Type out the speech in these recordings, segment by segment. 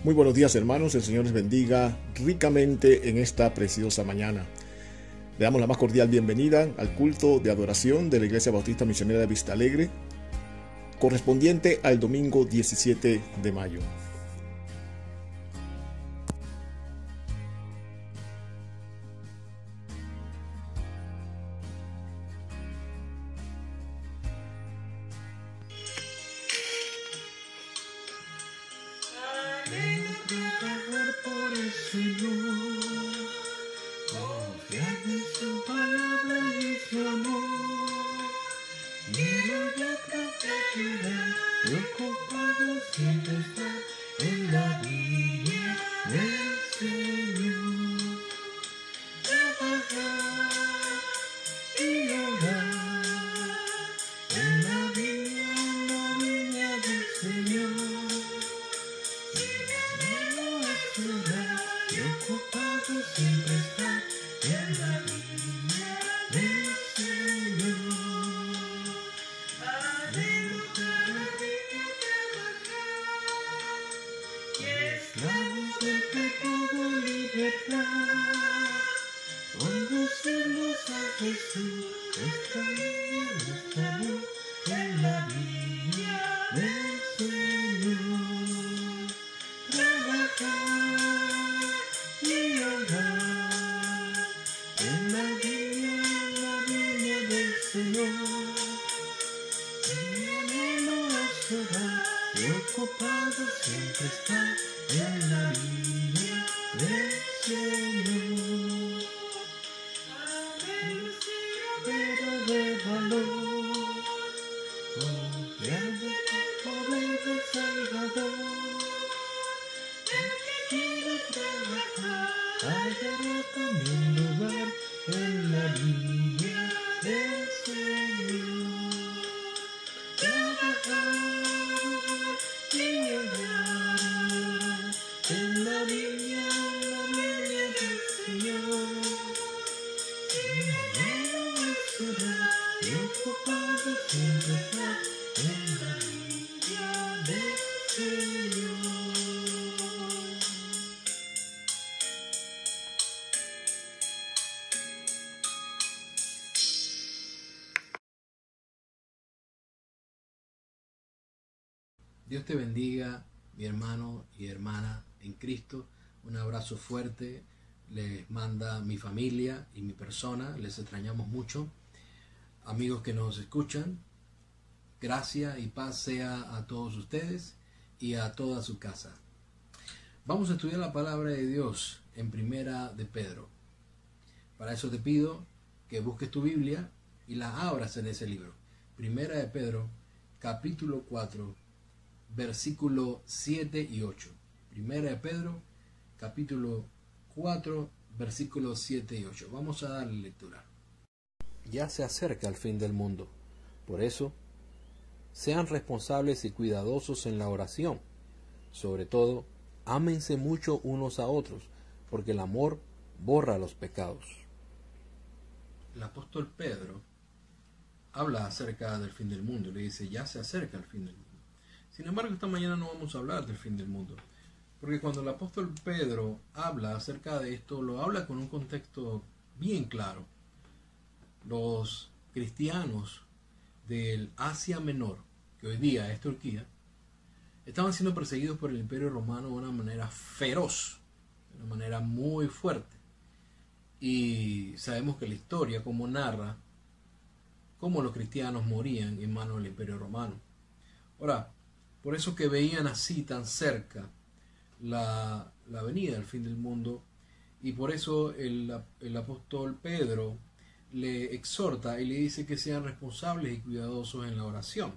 Muy buenos días, hermanos, el Señor les bendiga ricamente en esta preciosa mañana. Le damos la más cordial bienvenida al culto de adoración de la Iglesia Bautista Misionera de Vista Alegre, correspondiente al domingo 17 de mayo. Dios te bendiga, mi hermano y hermana en Cristo. Un abrazo fuerte les manda mi familia y mi persona. Les extrañamos mucho. Amigos que nos escuchan, gracia y paz sea a todos ustedes y a toda su casa. Vamos a estudiar la palabra de Dios en Primera de Pedro. Para eso te pido que busques tu Biblia y la abras en ese libro. Primera de Pedro, capítulo 4, versículo 7 y 8. Primera de Pedro, capítulo 4, versículos 7 y 8. Vamos a darle lectura. Ya se acerca el fin del mundo. Por eso, sean responsables y cuidadosos en la oración. Sobre todo, ámense mucho unos a otros, porque el amor borra los pecados. El apóstol Pedro habla acerca del fin del mundo. Le dice, ya se acerca el fin del mundo. Sin embargo, esta mañana no vamos a hablar del fin del mundo, porque cuando el apóstol Pedro habla acerca de esto, lo habla con un contexto bien claro. Los cristianos del Asia Menor, que hoy día es Turquía, estaban siendo perseguidos por el Imperio Romano de una manera feroz, de una manera muy fuerte. Y sabemos que la historia como narra cómo los cristianos morían en manos del Imperio Romano. Ahora, por eso que veían así tan cerca la venida del fin del mundo, y por eso el apóstol Pedro le exhorta y le dice que sean responsables y cuidadosos en la oración.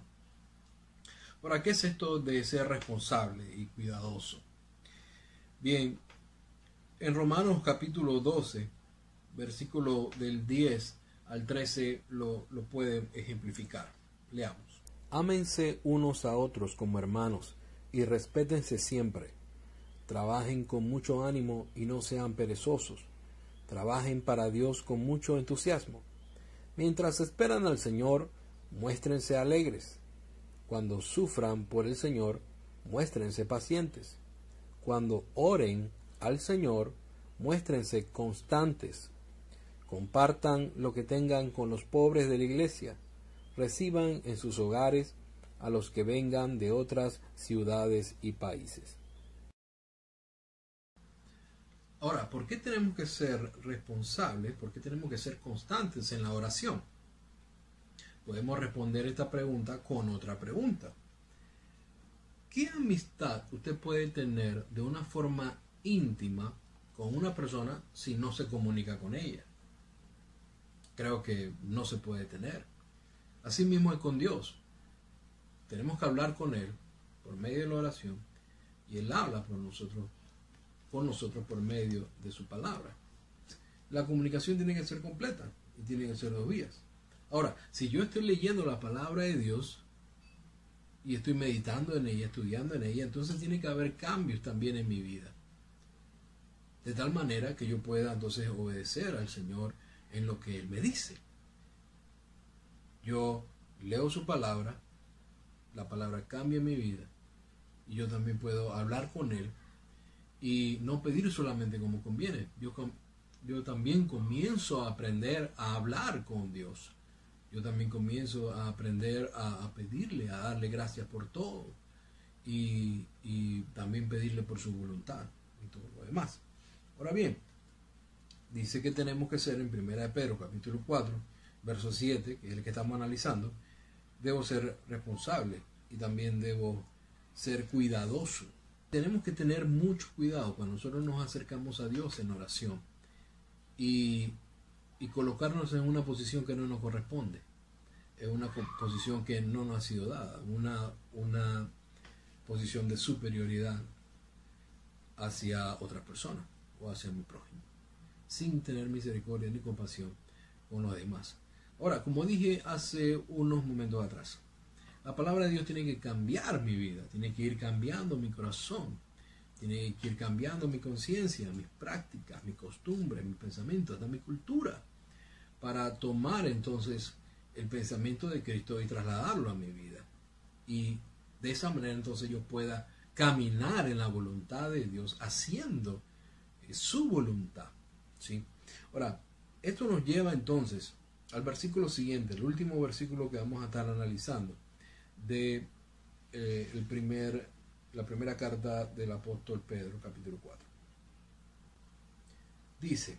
Ahora, ¿qué es esto de ser responsable y cuidadoso? Bien, en Romanos capítulo 12, versículo del 10 al 13 lo puede ejemplificar. Leamos. Ámense unos a otros como hermanos y respétense siempre. Trabajen con mucho ánimo y no sean perezosos. Trabajen para Dios con mucho entusiasmo. Mientras esperan al Señor, muéstrense alegres. Cuando sufran por el Señor, muéstrense pacientes. Cuando oren al Señor, muéstrense constantes. Compartan lo que tengan con los pobres de la iglesia. Reciban en sus hogares a los que vengan de otras ciudades y países. Ahora, ¿por qué tenemos que ser responsables? ¿Por qué tenemos que ser constantes en la oración? Podemos responder esta pregunta con otra pregunta. ¿Qué amistad usted puede tener de una forma íntima con una persona si no se comunica con ella? Creo que no se puede tener. Así mismo es con Dios. Tenemos que hablar con Él por medio de la oración y Él habla con nosotros por medio de su palabra. La comunicación tiene que ser completa y tiene que ser 2 vías. Ahora, si yo estoy leyendo la palabra de Dios y estoy meditando en ella, estudiando en ella, entonces tiene que haber cambios también en mi vida. De tal manera que yo pueda entonces obedecer al Señor en lo que Él me dice. Yo leo su palabra, la palabra cambia mi vida y yo también puedo hablar con Él y no pedir solamente como conviene. Yo también comienzo a aprender a hablar con Dios. Yo también comienzo a aprender a pedirle, a darle gracias por todo y también pedirle por su voluntad y todo lo demás. Ahora bien, dice que tenemos que ser en 1 de Pedro capítulo 4, verso 7, que es el que estamos analizando, debo ser responsable y también debo ser cuidadoso. Tenemos que tener mucho cuidado cuando nosotros nos acercamos a Dios en oración y colocarnos en una posición que no nos corresponde, en una posición que no nos ha sido dada, una posición de superioridad hacia otra persona o hacia mi prójimo, sin tener misericordia ni compasión con los demás. Ahora, como dije hace unos momentos atrás, la palabra de Dios tiene que cambiar mi vida, tiene que ir cambiando mi corazón, tiene que ir cambiando mi conciencia, mis prácticas, mi costumbre, mis pensamientos, hasta mi cultura, para tomar entonces el pensamiento de Cristo y trasladarlo a mi vida. Y de esa manera entonces yo pueda caminar en la voluntad de Dios, haciendo su voluntad, ¿sí? Ahora, esto nos lleva entonces al versículo siguiente, el último versículo que vamos a estar analizando de la primera carta del apóstol Pedro, capítulo 4. Dice: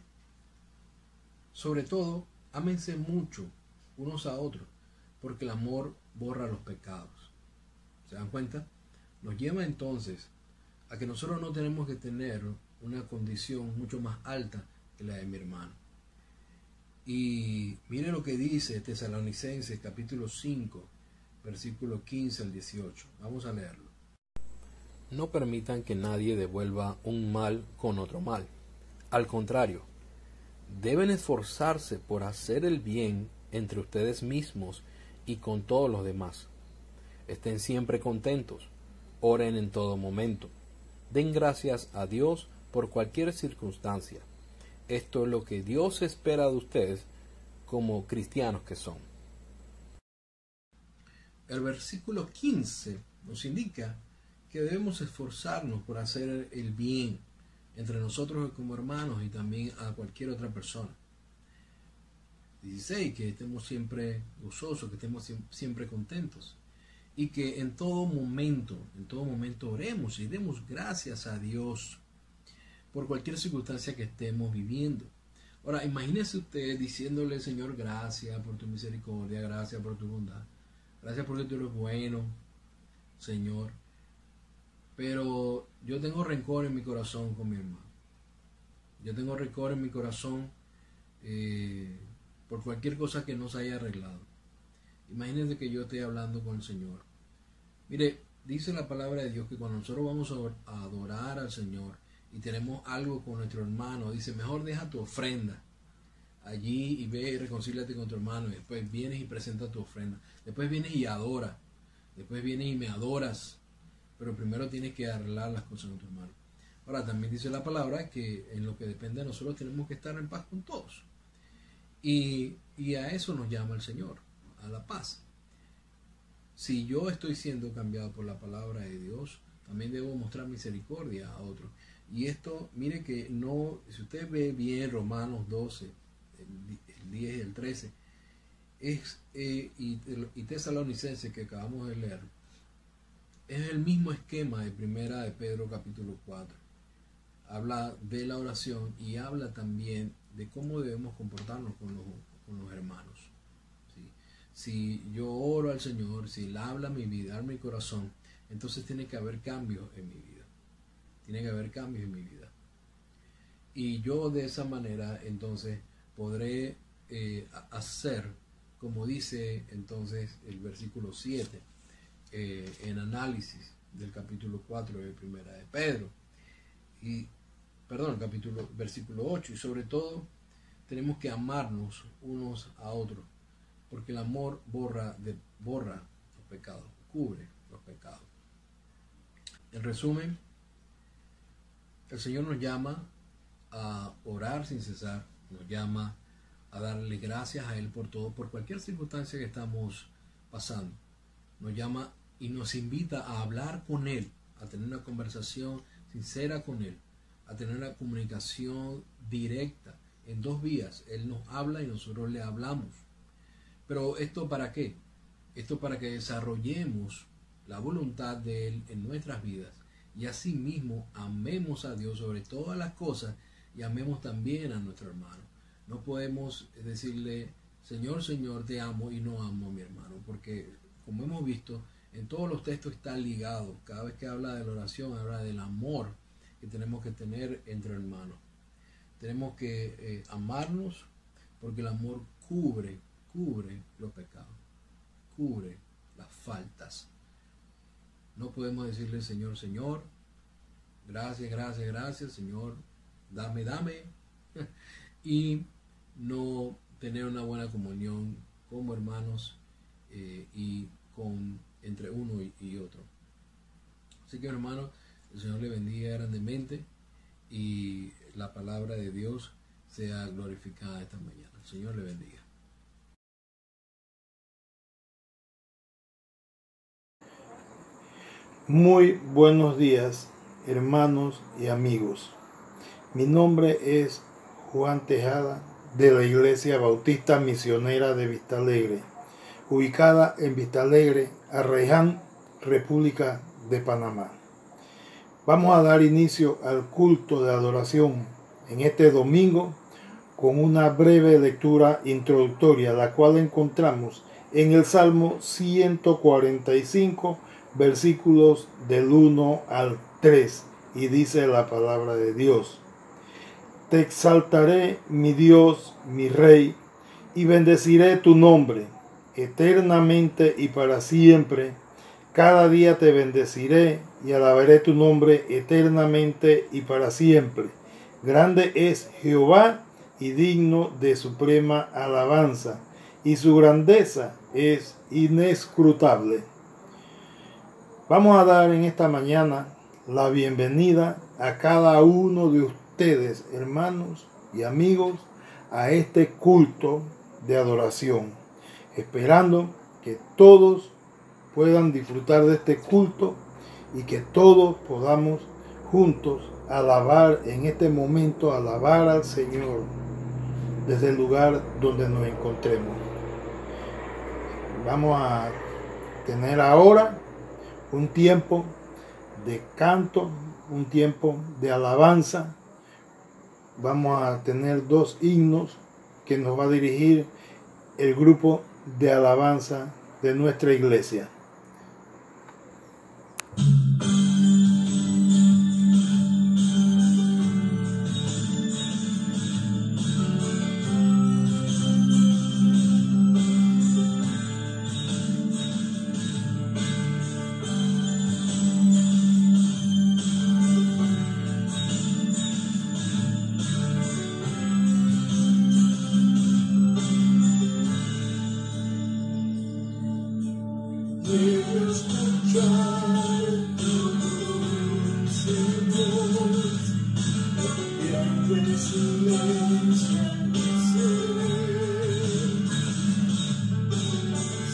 sobre todo, ámense mucho unos a otros, porque el amor borra los pecados. ¿Se dan cuenta? Nos lleva entonces a que nosotros no tenemos que tener una condición mucho más alta que la de mi hermano. Y mire lo que dice Tesalonicenses capítulo 5, versículo 15 al 18. Vamos a leerlo. No permitan que nadie devuelva un mal con otro mal. Al contrario, deben esforzarse por hacer el bien entre ustedes mismos y con todos los demás. Estén siempre contentos, oren en todo momento, den gracias a Dios por cualquier circunstancia. Esto es lo que Dios espera de ustedes como cristianos que son. El versículo 15 nos indica que debemos esforzarnos por hacer el bien entre nosotros como hermanos y también a cualquier otra persona. 16, que estemos siempre gozosos, que estemos siempre contentos y que en todo momento oremos y demos gracias a Dios por cualquier circunstancia que estemos viviendo. Ahora, imagínese usted diciéndole: Señor, gracias por tu misericordia, gracias por tu bondad, gracias porque tú eres bueno, Señor, pero yo tengo rencor en mi corazón con mi hermano. Yo tengo rencor en mi corazón por cualquier cosa que no se haya arreglado. Imagínense que yo esté hablando con el Señor. Mire, dice la palabra de Dios que cuando nosotros vamos a adorar al Señor y tenemos algo con nuestro hermano, dice: mejor deja tu ofrenda allí y ve y reconcíliate con tu hermano, y después vienes y presentas tu ofrenda, después vienes y adoras, después vienes y me adoras, pero primero tienes que arreglar las cosas con tu hermano. Ahora, también dice la palabra que en lo que depende de nosotros tenemos que estar en paz con todos, y a eso nos llama el Señor, a la paz. Si yo estoy siendo cambiado por la palabra de Dios, también debo mostrar misericordia a otros. Y esto, mire que no, si usted ve bien Romanos 12, el 10 y el 13, y Tesalonicenses que acabamos de leer, es el mismo esquema de Primera de Pedro capítulo 4. Habla de la oración y habla también de cómo debemos comportarnos con los hermanos. ¿Sí? Si yo oro al Señor, si Él habla a mi vida, a mi corazón, entonces tiene que haber cambios en mi vida. Tiene que haber cambios en mi vida. Y yo de esa manera entonces podré hacer, como dice entonces el versículo 7, en análisis del capítulo 4 de Primera de Pedro. Versículo 8, y sobre todo tenemos que amarnos unos a otros, porque el amor borra los pecados, cubre los pecados. En resumen, el Señor nos llama a orar sin cesar, nos llama a darle gracias a Él por todo, por cualquier circunstancia que estamos pasando. Nos llama y nos invita a hablar con Él, a tener una conversación sincera con Él, a tener una comunicación directa en dos vías. Él nos habla y nosotros le hablamos. Pero ¿esto para qué? Esto para que desarrollemos la voluntad de Él en nuestras vidas y asimismo amemos a Dios sobre todas las cosas y amemos también a nuestro hermano. No podemos decirle, Señor, Señor, te amo y no amo a mi hermano, porque como hemos visto, en todos los textos está ligado. Cada vez que habla de la oración, habla del amor que tenemos que tener entre hermanos. Tenemos que amarnos, porque el amor cubre los pecados, cubre las faltas. No podemos decirle, Señor, Señor, gracias, gracias, gracias, Señor, dame, y no tener una buena comunión como hermanos y entre uno y otro. Así que, hermanos, el Señor le bendiga grandemente y la palabra de Dios sea glorificada esta mañana. El Señor le bendiga. Muy buenos días, hermanos y amigos. Mi nombre es Juan Tejada, de la Iglesia Bautista Misionera de Vistalegre, ubicada en Vistalegre, Arraiján, República de Panamá. Vamos a dar inicio al culto de adoración en este domingo con una breve lectura introductoria, la cual encontramos en el Salmo 145, versículos del 1 al 3, y dice la palabra de Dios: Te exaltaré, mi Dios, mi Rey, y bendeciré tu nombre eternamente y para siempre. Cada día te bendeciré y alabaré tu nombre eternamente y para siempre. Grande es Jehová y digno de suprema alabanza, y su grandeza es inescrutable. Vamos a dar en esta mañana la bienvenida a cada uno de ustedes, hermanos y amigos, a este culto de adoración, esperando que todos puedan disfrutar de este culto y que todos podamos juntos alabar en este momento, alabar al Señor desde el lugar donde nos encontremos. Vamos a tener ahora un tiempo de canto, un tiempo de alabanza. Vamos a tener dos himnos que nos va a dirigir el grupo de alabanza de nuestra iglesia.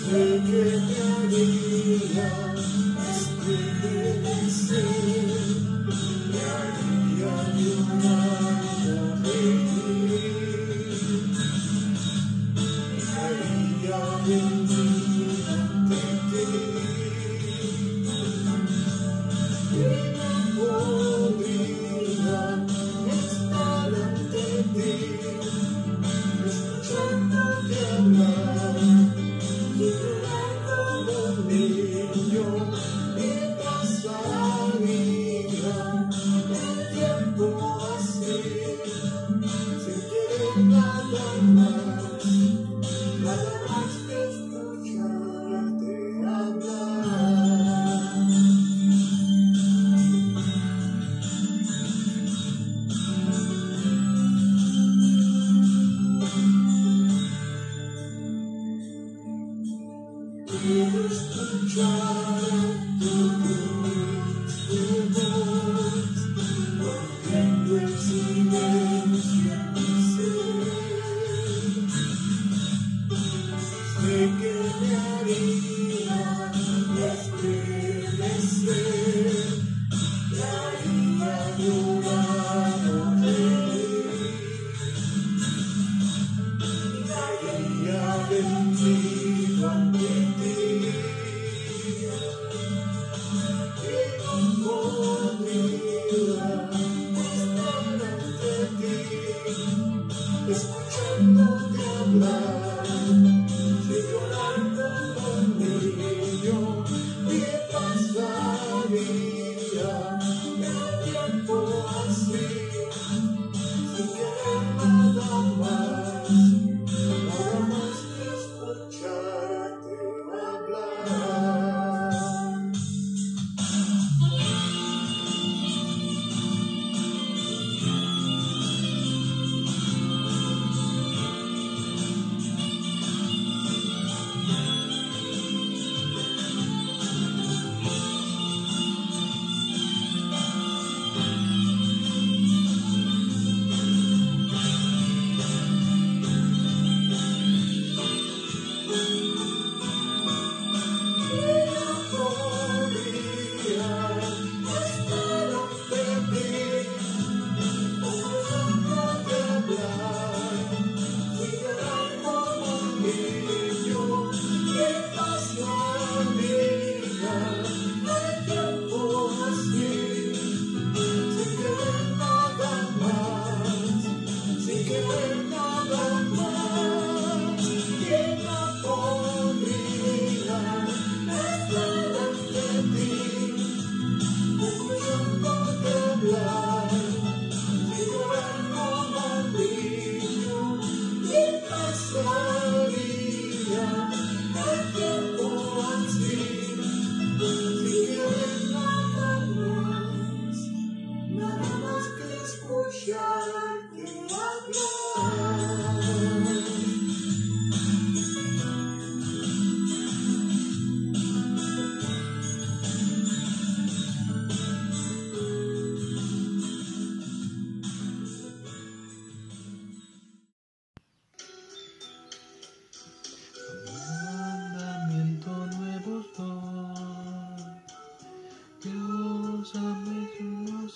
Sé que te haría estremecer.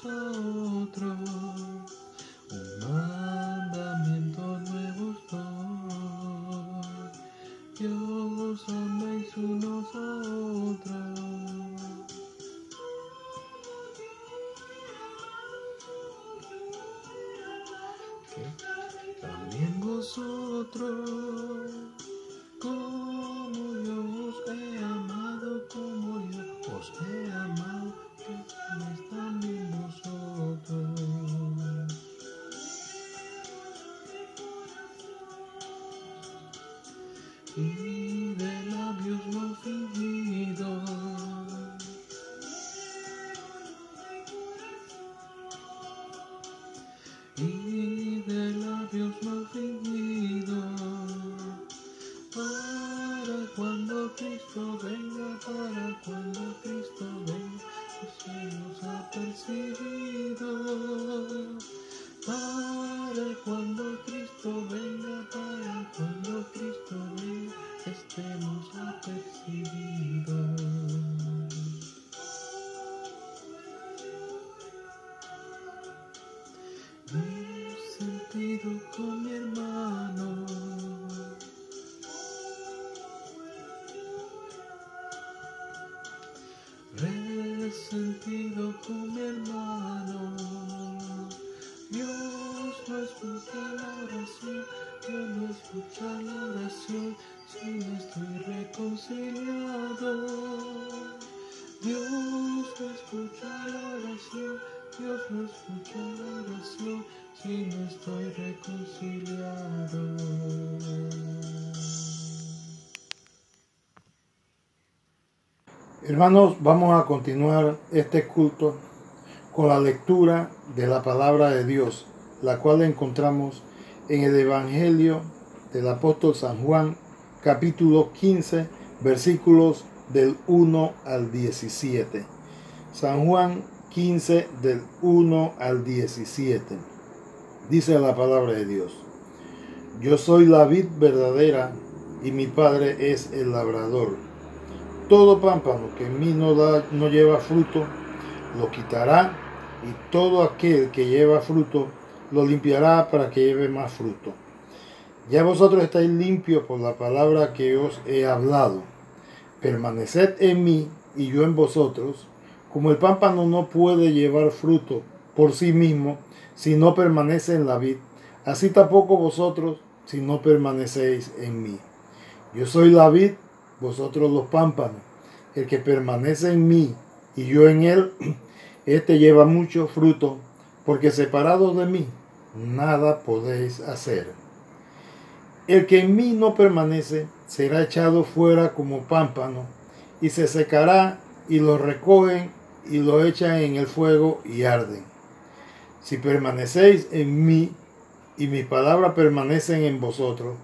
a otros, un mandamiento nuevo os doy, que os améis unos a otros. También vosotros, como yo os he amado, como yo os he amado, que améis también vosotros. Y de labios no fingidos, y de labios no fingidos, para cuando Cristo venga, seamos apercibidos, para cuando Cristo venga, estemos apercibidos. Resentido con mi hermano, resentido con mi hermano. Dios no escucha la oración, Dios no escucha la oración si no estoy reconciliado. Dios no escucha la oración, Dios no escucha la oración si no estoy reconciliado. Hermanos, vamos a continuar este culto con la lectura de la palabra de Dios, la cual encontramos en el Evangelio del apóstol San Juan, capítulo 15, versículos del 1 al 17. San Juan 15, del 1 al 17. Dice la palabra de Dios: Yo soy la vid verdadera y mi Padre es el labrador. Todo pámpano que en mí no lleva fruto, lo quitará, y todo aquel que lleva fruto, lo limpiará para que lleve más fruto. Ya vosotros estáis limpios por la palabra que os he hablado. Permaneced en mí y yo en vosotros. Como el pámpano no puede llevar fruto por sí mismo si no permanece en la vid, así tampoco vosotros si no permanecéis en mí. Yo soy la vid, vosotros los pámpanos. El que permanece en mí y yo en él, este lleva mucho fruto, porque separados de mí nada podéis hacer. El que en mí no permanece será echado fuera como pámpano, y se secará, y lo recogen y lo echan en el fuego y arden. Si permanecéis en mí y mis palabras permanecen en vosotros,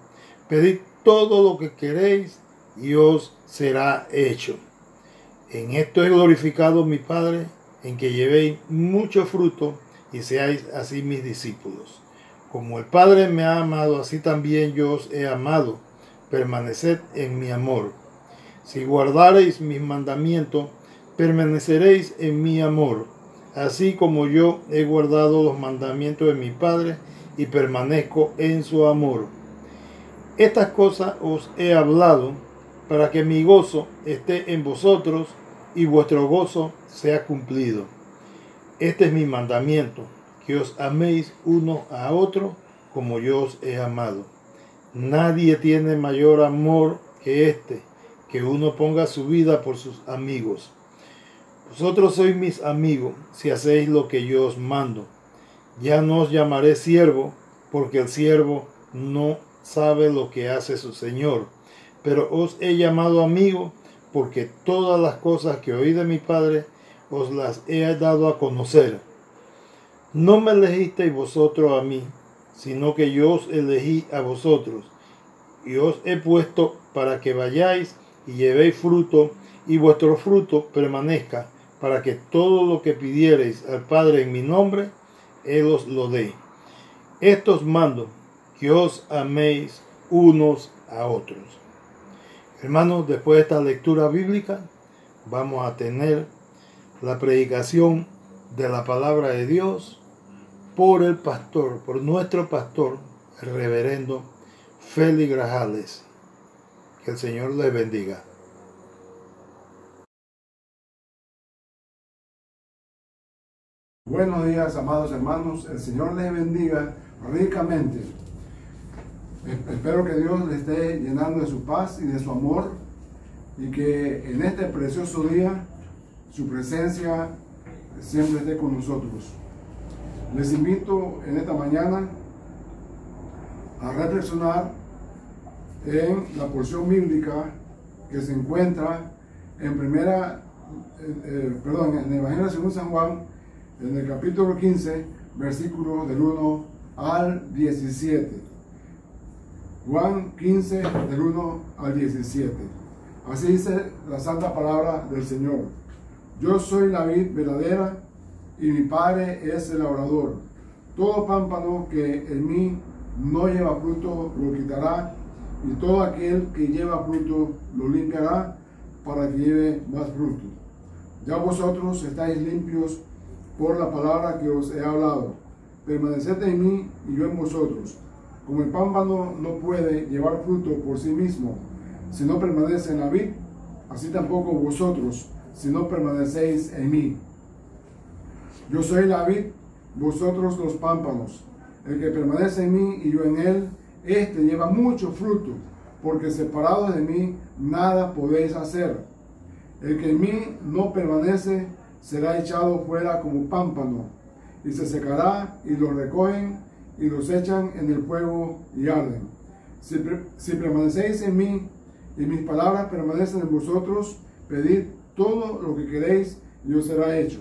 pedid todo lo que queréis y os será hecho. En esto he glorificado mi Padre, en que llevéis mucho fruto y seáis así mis discípulos. Como el Padre me ha amado, así también yo os he amado. Permaneced en mi amor. Si guardareis mis mandamientos, permaneceréis en mi amor, así como yo he guardado los mandamientos de mi Padre y permanezco en su amor. Estas cosas os he hablado para que mi gozo esté en vosotros y vuestro gozo sea cumplido. Este es mi mandamiento, que os améis uno a otro como yo os he amado. Nadie tiene mayor amor que este, que uno ponga su vida por sus amigos. Vosotros sois mis amigos si hacéis lo que yo os mando. Ya no os llamaré siervo, porque el siervo no sabe lo que hace su señor, pero os he llamado amigo, porque todas las cosas que oí de mi Padre os las he dado a conocer. No me elegisteis vosotros a mí, sino que yo os elegí a vosotros, y os he puesto para que vayáis y llevéis fruto, y vuestro fruto permanezca, para que todo lo que pidiereis al Padre en mi nombre, Él os lo dé. Estos mando, que os améis unos a otros. Hermanos, después de esta lectura bíblica, vamos a tener la predicación de la palabra de Dios por el pastor, por nuestro pastor, el reverendo Félix Grajales. Que el Señor les bendiga. Buenos días, amados hermanos. El Señor les bendiga ricamente. Espero que Dios les esté llenando de su paz y de su amor, y que en este precioso día su presencia siempre esté con nosotros. Les invito en esta mañana a reflexionar en la porción bíblica que se encuentra en en el Evangelio según San Juan, en el capítulo 15, versículos del 1 al 17. Juan 15, del 1 al 17. Así dice la santa palabra del Señor. Yo soy la vid verdadera y mi Padre es el labrador. Todo pámpano que en mí no lleva fruto lo quitará, y todo aquel que lleva fruto lo limpiará para que lleve más fruto. Ya vosotros estáis limpios por la palabra que os he hablado. Permaneced en mí y yo en vosotros. Como el pámpano no puede llevar fruto por sí mismo si no permanece en la vid, así tampoco vosotros si no permanecéis en mí. Yo soy la vid, vosotros los pámpanos. El que permanece en mí y yo en él, este lleva mucho fruto, porque separados de mí nada podéis hacer. El que en mí no permanece será echado fuera como pámpano, y se secará, y los recogen y los echan en el fuego y arden. Si permanecéis en mí y mis palabras permanecen en vosotros, pedid todo lo que queréis y os será hecho.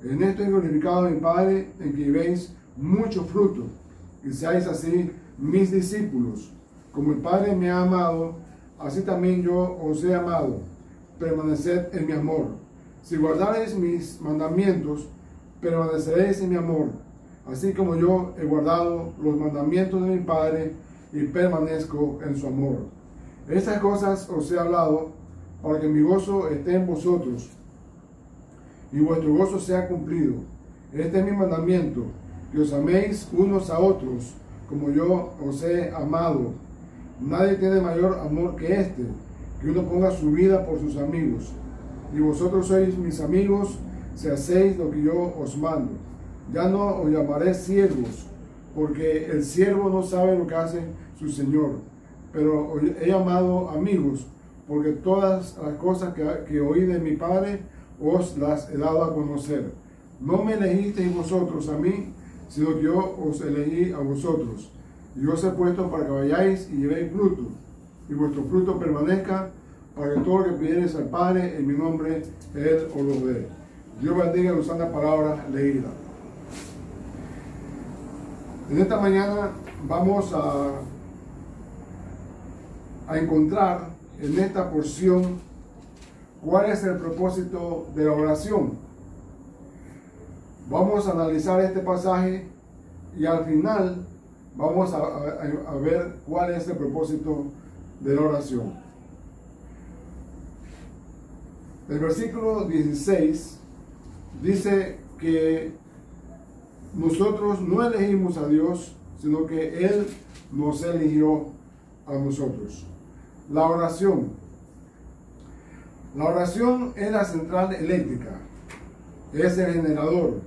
En esto he glorificado a mi Padre, en que llevéis mucho fruto y seáis así mis discípulos. Como el Padre me ha amado, así también yo os he amado. Permaneced en mi amor. Si guardareis mis mandamientos, permaneceréis en mi amor, así como yo he guardado los mandamientos de mi Padre y permanezco en su amor. Estas cosas os he hablado para que mi gozo esté en vosotros y vuestro gozo sea cumplido. Este es mi mandamiento, que os améis unos a otros como yo os he amado. Nadie tiene mayor amor que este, que uno ponga su vida por sus amigos. Y vosotros sois mis amigos si hacéis lo que yo os mando. Ya no os llamaré siervos, porque el siervo no sabe lo que hace su Señor, pero os he llamado amigos, porque todas las cosas que oí de mi Padre os las he dado a conocer. No me elegisteis vosotros a mí, sino que yo os elegí a vosotros. Y os he puesto para que vayáis y llevéis fruto, y vuestro fruto permanezca, para que todo lo que pidiereis al Padre en mi nombre, Él os lo dé. Dios bendiga la santa palabra leída. En esta mañana vamos a encontrar en esta porción cuál es el propósito de la oración. Vamos a analizar este pasaje y al final vamos a ver cuál es el propósito de la oración. El versículo 16 dice que nosotros no elegimos a Dios, sino que Él nos eligió a nosotros. La oración. La oración es la central eléctrica, es el generador,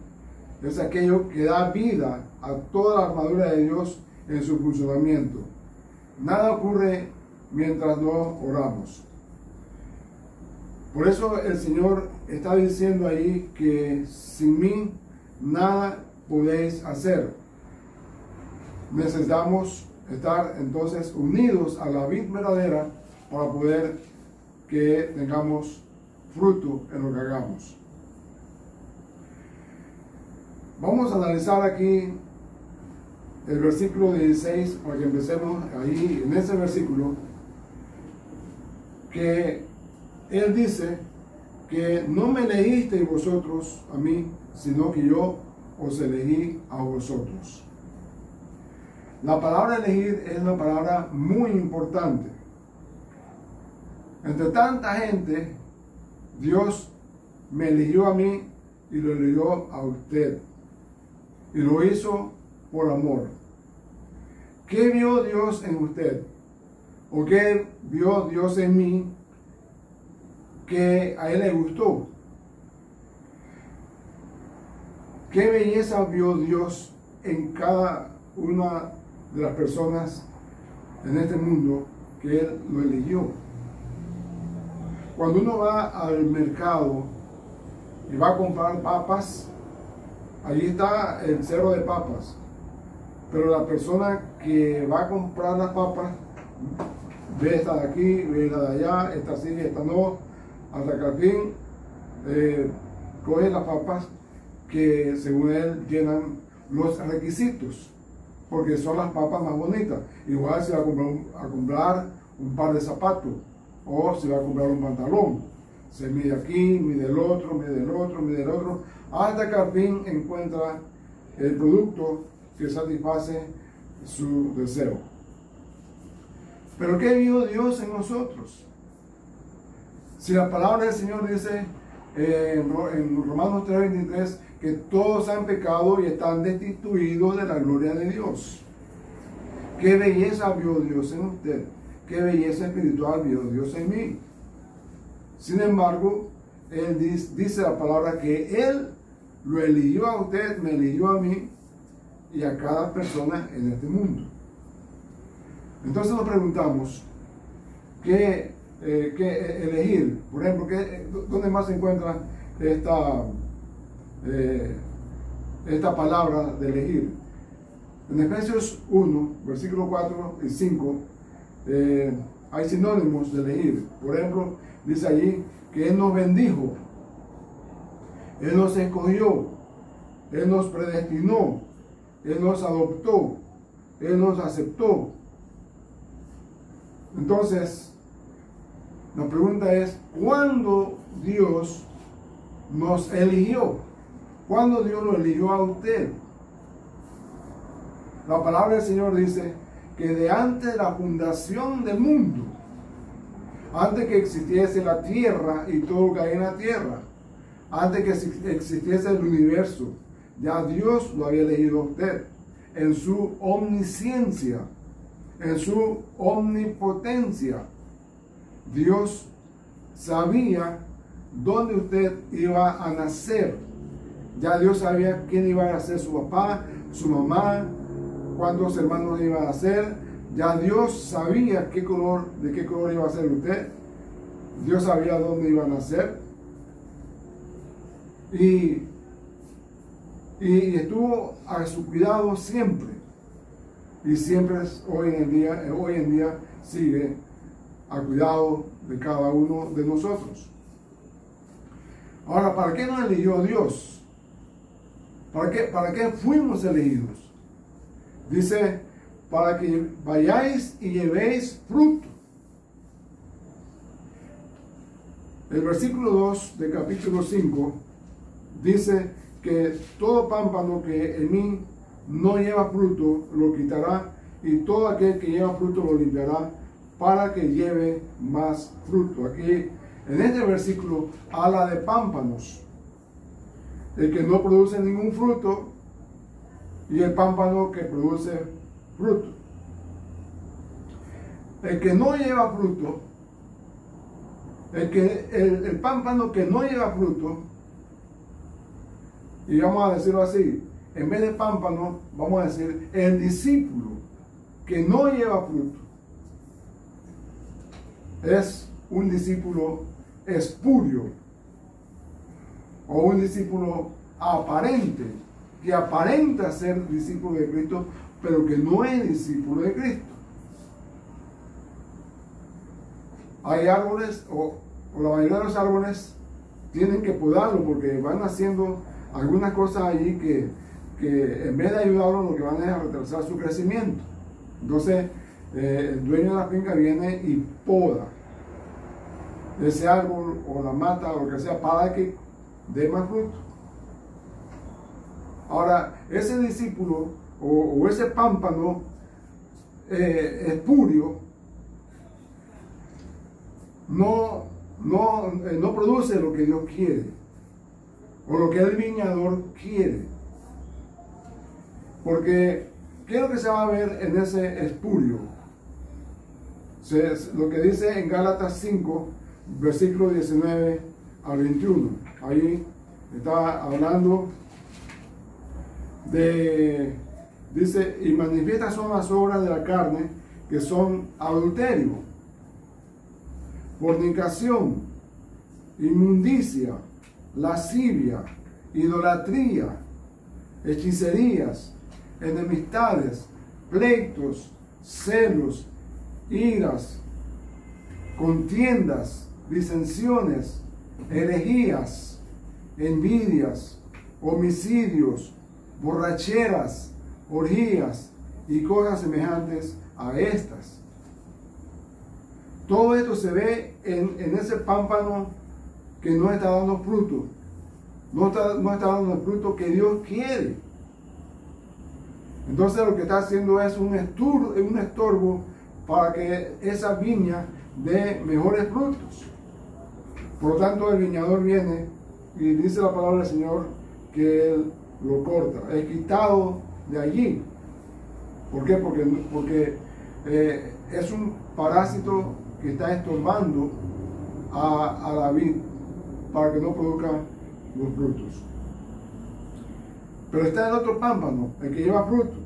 es aquello que da vida a toda la armadura de Dios en su funcionamiento. Nada ocurre mientras no oramos. Por eso el Señor está diciendo ahí que sin mí nada podéis hacer. Necesitamos estar entonces unidos a la vid verdadera para poder que tengamos fruto en lo que hagamos. Vamos a analizar aquí el versículo 16 para que empecemos ahí en ese versículo, que Él dice que no me elegisteis vosotros a mí, sino que yo os elegí a vosotros. La palabra elegir es una palabra muy importante. Entre tanta gente, Dios me eligió a mí y lo eligió a usted. Y lo hizo por amor. ¿Qué vio Dios en usted? ¿O qué vio Dios en mí que a Él le gustó? ¿Qué belleza vio Dios en cada una de las personas en este mundo que Él lo eligió? Cuando uno va al mercado y va a comprar papas, allí está el cerro de papas. Pero la persona que va a comprar las papas ve esta de aquí, ve la de allá, esta sí, esta no, hasta que al fin coge las papas que según él llenan los requisitos, porque son las papas más bonitas. Igual si va a comprar un par de zapatos o si va a comprar un pantalón, se mide aquí, mide el otro, mide el otro, mide el otro, hasta que al fin encuentra el producto que satisface su deseo. Pero ¿qué vio Dios en nosotros? Si la palabra del Señor dice en Romanos 3:23 que todos han pecado y están destituidos de la gloria de Dios. ¿Qué belleza vio Dios en usted? ¿Qué belleza espiritual vio Dios en mí? Sin embargo, Él dice la palabra que Él lo eligió a usted, me eligió a mí y a cada persona en este mundo. Entonces nos preguntamos, ¿qué elegir? Por ejemplo, ¿dónde más se encuentra esta palabra de elegir? En Efesios 1, versículos 4 y 5, hay sinónimos de elegir. Por ejemplo, dice allí que Él nos bendijo, Él nos escogió, Él nos predestinó, Él nos adoptó, Él nos aceptó. Entonces, la pregunta es, ¿cuándo Dios nos eligió? ¿Cuándo Dios lo eligió a usted? La palabra del Señor dice que de antes de la fundación del mundo, antes que existiese la tierra y todo lo que hay en la tierra, antes que existiese el universo, ya Dios lo había elegido a usted en su omnisciencia, en su omnipotencia. Dios sabía dónde usted iba a nacer. Ya Dios sabía quién iba a ser su papá, su mamá, cuántos hermanos iban a ser. Ya Dios sabía de qué color iba a ser usted. Dios sabía dónde iba a nacer. Y estuvo a su cuidado siempre. Y siempre hoy en día sigue a cuidado de cada uno de nosotros. Ahora, ¿para qué nos eligió Dios? ¿Para qué fuimos elegidos? Dice, para que vayáis y llevéis fruto. El versículo 2 del capítulo 5 dice que todo pámpano que en mí no lleva fruto lo quitará, y todo aquel que lleva fruto lo limpiará, para que lleve más fruto. Aquí en este versículo habla de pámpanos, el que no produce ningún fruto y el pámpano que produce fruto. El que no lleva fruto, el pámpano que no lleva fruto, y vamos a decirlo así, en vez de pámpano, vamos a decir el discípulo que no lleva fruto, es un discípulo espurio o un discípulo aparente, que aparenta ser discípulo de Cristo, pero que no es discípulo de Cristo. Hay árboles, o la mayoría de los árboles tienen que podarlo porque van haciendo algunas cosas allí que en vez de ayudarlo, lo que van es a retrasar su crecimiento. Entonces el dueño de la finca viene y poda ese árbol o la mata o lo que sea para que dé más fruto. Ahora, ese discípulo o ese pámpano espurio no produce lo que Dios quiere. o lo que el viñador quiere. Porque, ¿qué es lo que se va a ver en ese espurio? Lo que dice en Gálatas 5, versículo 19 al 21. Ahí está hablando dice, y manifiestas son las obras de la carne, que son adulterio, fornicación, inmundicia, lascivia, idolatría, hechicerías, enemistades, pleitos, celos, iras, contiendas, disensiones, herejías, envidias, homicidios, borracheras, orgías y cosas semejantes a estas. Todo esto se ve en ese pámpano que no está dando fruto. No está dando el fruto que Dios quiere. Entonces lo que está haciendo es un estorbo para que esa viña dé mejores frutos. Por lo tanto, el viñador viene y dice la palabra del Señor que Él lo corta, es quitado de allí. ¿Por qué? Porque es un parásito que está estorbando a la vid para que no produzca los frutos. Pero está el otro pámpano, el que lleva fruto.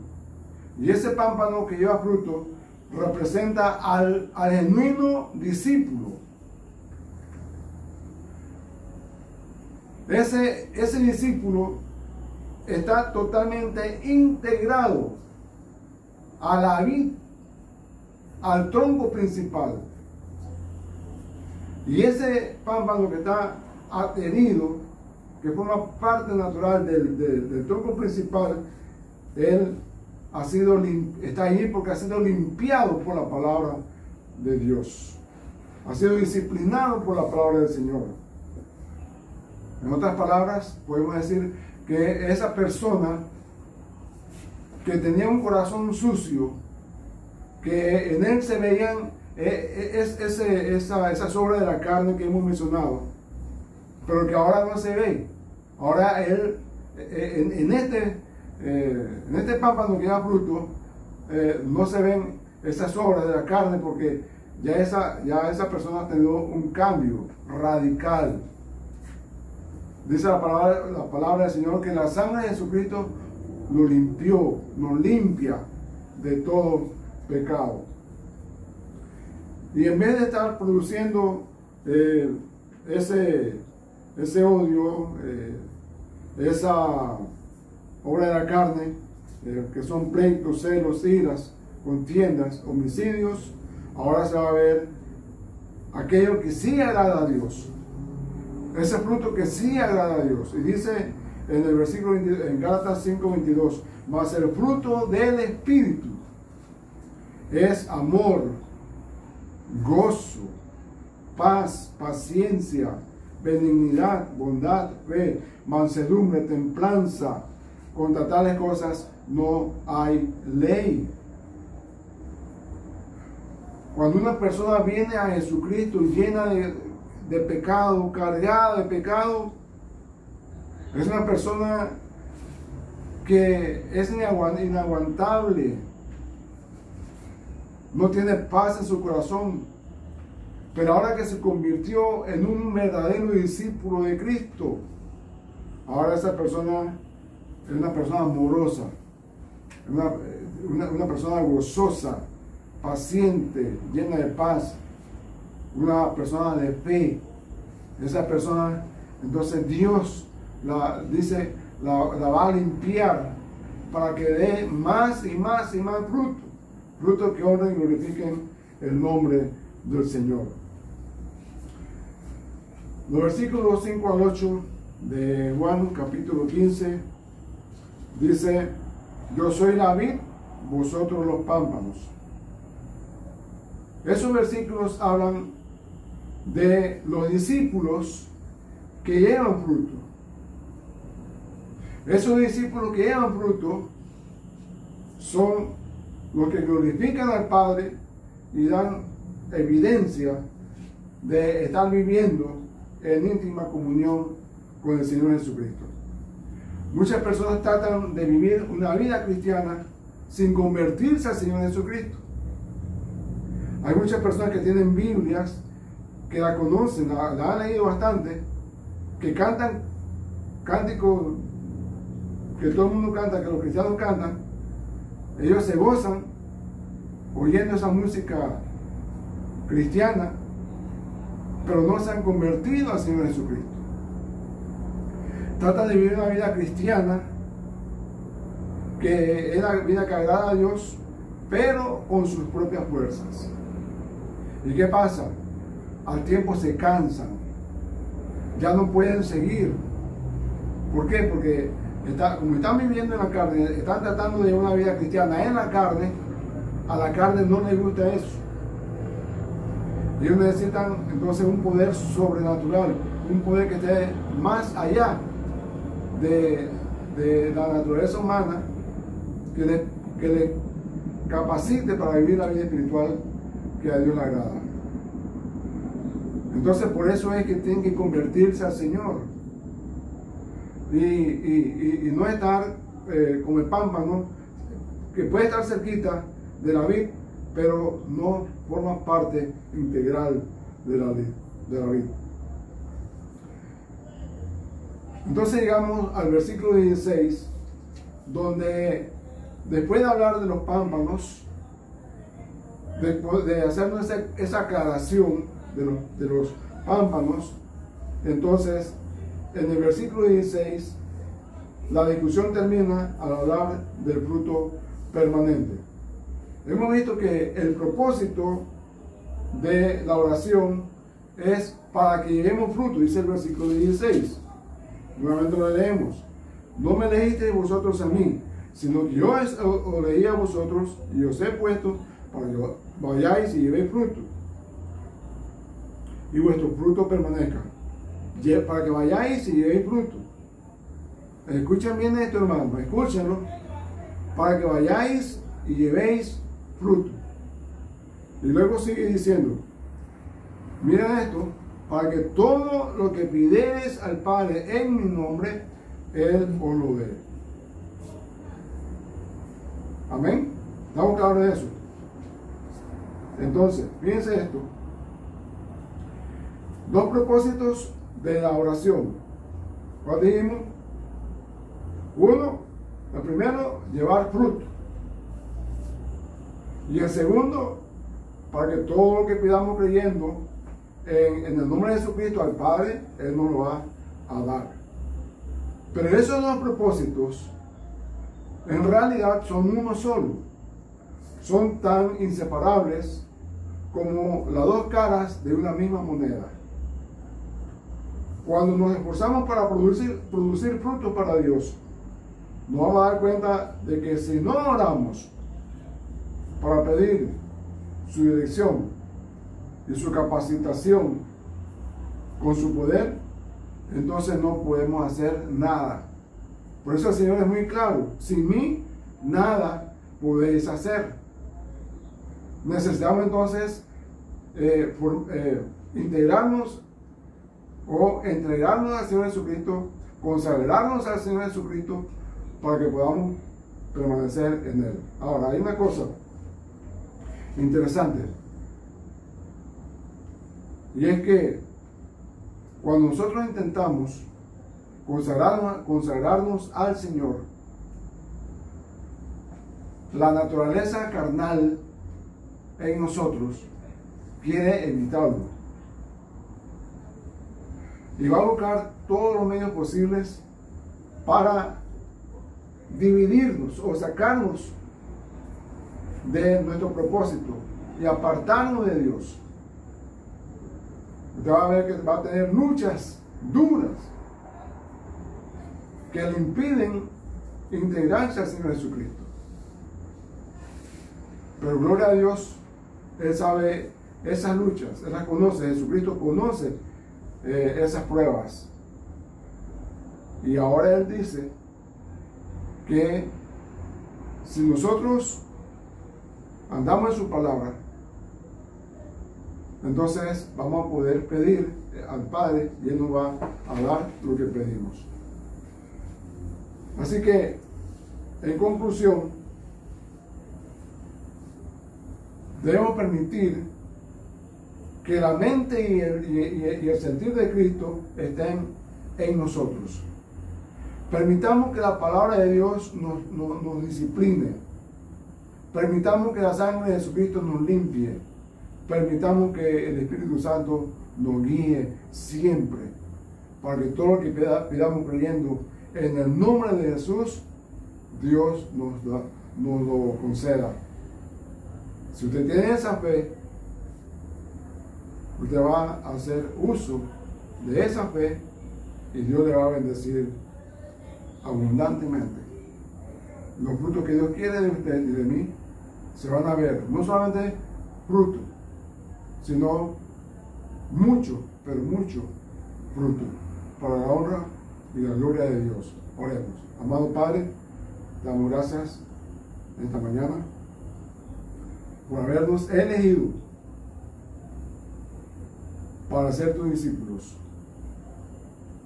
Y ese pámpano que lleva fruto representa al genuino discípulo. Ese discípulo está totalmente integrado a la vid, al tronco principal. Y ese pámpano que está adherido, que forma parte natural del tronco principal, él está allí porque ha sido limpiado por la palabra de Dios. Ha sido disciplinado por la palabra del Señor. En otras palabras, podemos decir que esa persona que tenía un corazón sucio, que en él se veían esas obras de la carne que hemos mencionado, pero que ahora no se ve. Ahora él, en este pámpano que da fruto, no se ven esas obras de la carne, porque ya esa persona ha tenido un cambio radical. Dice la palabra del Señor que la sangre de Jesucristo lo limpió, nos limpia de todo pecado. Y en vez de estar produciendo ese odio, esa obra de la carne, que son pleitos, celos, iras, contiendas, homicidios, ahora se va a ver aquello que sí agrada a Dios. Ese fruto que sí agrada a Dios. Y dice en el versículo en Gálatas 5:22, mas el fruto del Espíritu es amor, gozo, paz, paciencia, benignidad, bondad, fe, mansedumbre, templanza. Contra tales cosas no hay ley. Cuando una persona viene a Jesucristo llena de pecado, cargada de pecado, es una persona que es inaguantable, no tiene paz en su corazón. Pero ahora que se convirtió en un verdadero discípulo de Cristo, ahora esa persona es una persona amorosa, una persona gozosa, paciente, llena de paz, una persona de fe. Esa persona, entonces Dios la va a limpiar para que dé más y más y más fruto que honren y glorifiquen el nombre del Señor. Los versículos 5 al 8 de Juan capítulo 15 dice: yo soy la vid, vosotros los pámpanos. Esos versículos hablan de los discípulos que llevan fruto. Esos discípulos que llevan fruto son los que glorifican al Padre y dan evidencia de estar viviendo en íntima comunión con el Señor Jesucristo. Muchas personas tratan de vivir una vida cristiana sin convertirse al Señor Jesucristo. Hay muchas personas que tienen Biblias, que la conocen, la han leído bastante, que cantan cánticos que todo el mundo canta, que los cristianos cantan. Ellos se gozan oyendo esa música cristiana, pero no se han convertido al Señor Jesucristo. Tratan de vivir una vida cristiana que es la vida que agrada a Dios, pero con sus propias fuerzas. ¿Y qué pasa? Al tiempo se cansan, ya no pueden seguir. ¿Por qué? Porque como están viviendo en la carne, están tratando de llevar una vida cristiana en la carne. A la carne no les gusta eso. Ellos necesitan entonces un poder sobrenatural, un poder que esté más allá de la naturaleza humana, que le capacite para vivir la vida espiritual que a Dios le agrada. Entonces por eso es que tienen que convertirse al Señor y no estar como el pámpano, que puede estar cerquita de la vid, pero no forma parte integral de la vid. Entonces llegamos al versículo 16, donde después de hablar de los pámpanos, después de hacernos esa aclaración de los pámpanos, entonces en el versículo 16 la discusión termina al hablar del fruto permanente. Hemos visto que el propósito de la oración es para que lleguemos fruto, dice el versículo 16. Nuevamente lo leemos. No me elegisteis vosotros a mí, sino que yo os leí a vosotros y os he puesto para que vayáis y llevéis fruto, y vuestro fruto permanezca. Para que vayáis y llevéis fruto. Escuchen bien esto, hermano, escúchenlo. Para que vayáis y llevéis fruto. Y luego sigue diciendo, miren esto, para que todo lo que pidiereis al Padre en mi nombre, Él os lo dé. Amén. ¿Estamos claros de eso? Entonces, fíjense esto. Dos propósitos de la oración. ¿Cuál dijimos? Uno, el primero, llevar fruto. Y el segundo, para que todo lo que pidamos creyendo en el nombre de Jesucristo al Padre, Él nos lo va a dar. Pero esos dos propósitos, en realidad, son uno solo. Son tan inseparables como las dos caras de una misma moneda. Cuando nos esforzamos para producir frutos para Dios, nos vamos a dar cuenta de que si no oramos para pedir su dirección y su capacitación con su poder, entonces no podemos hacer nada. Por eso el Señor es muy claro: sin mí nada podéis hacer. Necesitamos entonces integrarnos o entregarnos al Señor Jesucristo, consagrarnos al Señor Jesucristo para que podamos permanecer en Él. Ahora, hay una cosa interesante, y es que cuando nosotros intentamos consagrarnos al Señor, la naturaleza carnal en nosotros quiere evitarlo y va a buscar todos los medios posibles para dividirnos o sacarnos de nuestro propósito y apartarnos de Dios. Usted va a ver que va a tener luchas duras que le impiden integrarse al Señor Jesucristo. Pero gloria a Dios, Él sabe esas luchas, Él las conoce, Jesucristo conoce esas pruebas. Y ahora Él dice que si nosotros andamos en su palabra entonces vamos a poder pedir al Padre y Él nos va a dar lo que pedimos. Así que, en conclusión, debemos permitir que la mente y el sentir de Cristo estén en nosotros. Permitamos que la palabra de Dios nos discipline. Permitamos que la sangre de Jesucristo nos limpie. Permitamos que el Espíritu Santo nos guíe siempre, para que todo lo que pidamos creyendo en el nombre de Jesús, Dios nos lo conceda. Si usted tiene esa fe, usted va a hacer uso de esa fe y Dios le va a bendecir abundantemente. Los frutos que Dios quiere de usted y de mí se van a ver, no solamente frutos, sino mucho, pero mucho fruto para la honra y la gloria de Dios. Oremos. Amado Padre, te damos gracias esta mañana por habernos elegido para ser tus discípulos,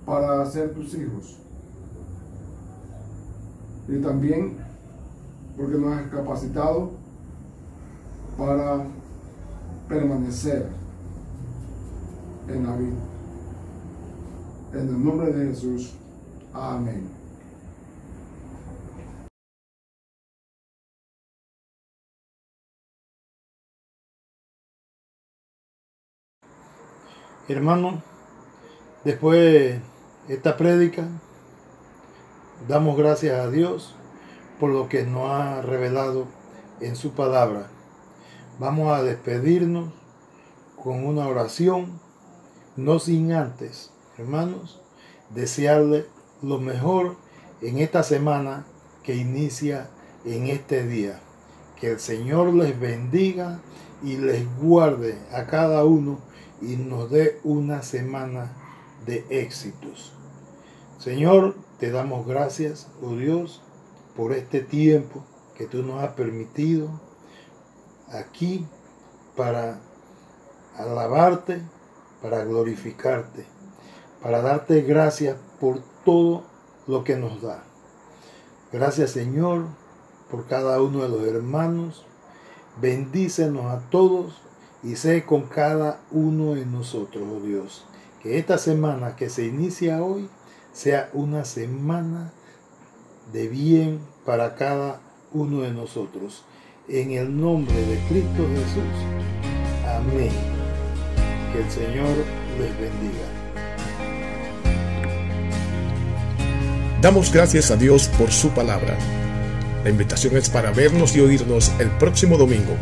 para ser tus hijos, y también porque nos has capacitado para permanecer en la vida. En el nombre de Jesús. Amén. Hermano, después de esta prédica, damos gracias a Dios por lo que nos ha revelado en su palabra. Vamos a despedirnos con una oración, no sin antes, hermanos, desearle lo mejor en esta semana que inicia en este día. Que el Señor les bendiga y les guarde a cada uno y nos dé una semana de éxitos. Señor, te damos gracias, oh Dios, por este tiempo que tú nos has permitido aquí para alabarte, para glorificarte, para darte gracias por todo lo que nos da. Gracias, Señor, por cada uno de los hermanos. Bendícenos a todos y sé con cada uno de nosotros, oh Dios. Que esta semana que se inicia hoy sea una semana de bien para cada uno de nosotros. En el nombre de Cristo Jesús. Amén. Que el Señor les bendiga. Damos gracias a Dios por su palabra. La invitación es para vernos y oírnos el próximo domingo.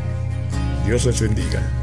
Dios les bendiga.